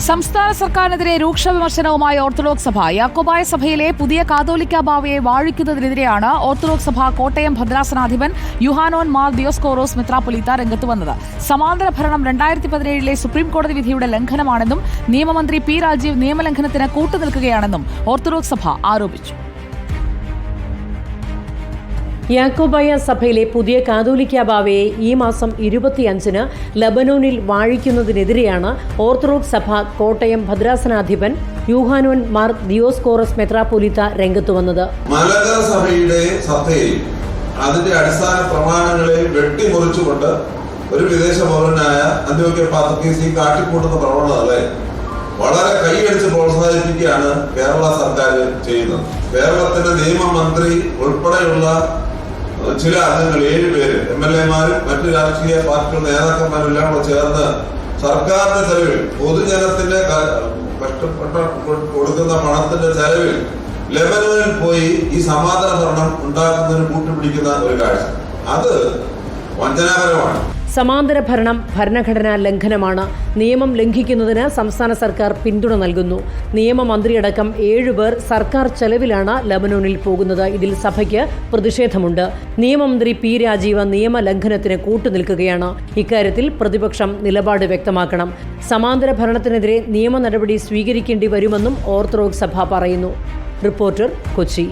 സംസ്ഥാന സർക്കാരിനെതിരെ രൂക്ഷ വിമർശനവുമായി ഓർത്തഡോക്സ് സഭ. യാക്കോബായ സഭയിലെ പുതിയ കാതോലിക്ക ബാവയെ വാഴിക്കുന്നതിനെതിരെയാണ് ഓർത്തഡോക്സ് സഭ കോട്ടയം ഭദ്രാസനാധിപൻ യുഹാനോൻ മാർ ദിയോസ്കോറോസ് മെത്രാപ്പൊലീത്ത രംഗത്ത് വന്നത്. സമാന്തര ഭരണം 2017 സുപ്രീം കോടതി വിധിയുടെ ലംഘനമാണെന്നും നിയമമന്ത്രി പി രാജീവ് നിയമലംഘനത്തിന് കൂട്ടുനിൽക്കുകയാണെന്നും ഓർത്തഡോക്സ് സഭ ആരോപിച്ചു. യാക്കോബായ സഭയിലെ പുതിയ കാതോലിക്ക ബാവയെ ഈ മാസം 25-ന് ലബനോനിൽ വാഴിക്കുന്നതിനെതിരെയാണ് ഓർത്തഡോക്സ് സഭ കോട്ടയം ഭദ്രാസനാധിപൻ യൂഹാനോൻ മാർ ദിയോസ്കോറസ് മെത്രാപ്പൊലീത്ത രംഗത്തുവന്നത്. മലങ്കര സഭയുടെ സഭയിൽ അതിന്റെ അടിസ്ഥാന പ്രമാണങ്ങളെ വെട്ടിമുറിച്ചുകൊണ്ട് ഒരു വിദേശ പൗരനായ അന്ത്യോക്യ പാത്രീസി കാട്ടിക്കൂട്ടുന്ന പ്രവണതകളെ വളരെ കൈയടിച്ച് പ്രോത്സാഹിപ്പിക്കുകയാണ് കേരള സർക്കാർ ചെയ്യുന്നത്. കേരളത്തിന്റെ നിയമമന്ത്രി ഉൾപ്പെടെയുള്ള ചില അംഗങ്ങൾ 7 പേര് MLA-മാരും മറ്റു രാഷ്ട്രീയ പാർട്ടികളുടെ നേതാക്കന്മാരും എല്ലാം കൂടെ ചേർന്ന് സർക്കാരിന്റെ ചെലവിൽ പൊതുജനത്തിന്റെ കഷ്ടപ്പെട്ട കൊടുക്കുന്ന പണത്തിന്റെ ചെലവിൽ ലെബനോനിൽ പോയി ഈ സമാധാന ഭരണം ഉണ്ടാക്കുന്നതിന് കൂട്ടുപിടിക്കുന്ന ഒരു കാഴ്ച, അത് വഞ്ചനാപരമാണ്. സമാന്തര ഭരണം ഭരണഘടനാ ലംഘനമാണ്. നിയമം ലംഘിക്കുന്നതിന് സംസ്ഥാന സർക്കാർ പിന്തുണ നൽകുന്നു. നിയമമന്ത്രിയടക്കം 7 പേർ സർക്കാർ ചെലവിലാണ് ലബനോനിൽ പോകുന്നത്. ഇതിൽ സഭയ്ക്ക് പ്രതിഷേധമുണ്ട്. നിയമമന്ത്രി പി രാജീവ് നിയമലംഘനത്തിന് കൂട്ടുനിൽക്കുകയാണ്. ഇക്കാര്യത്തിൽ പ്രതിപക്ഷം നിലപാട് വ്യക്തമാക്കണം. സമാന്തര ഭരണത്തിനെതിരെ നിയമ നടപടി സ്വീകരിക്കേണ്ടി വരുമെന്നും ഓർത്തഡോക്സ് സഭ പറയുന്നു. റിപ്പോർട്ടർ, കൊച്ചി.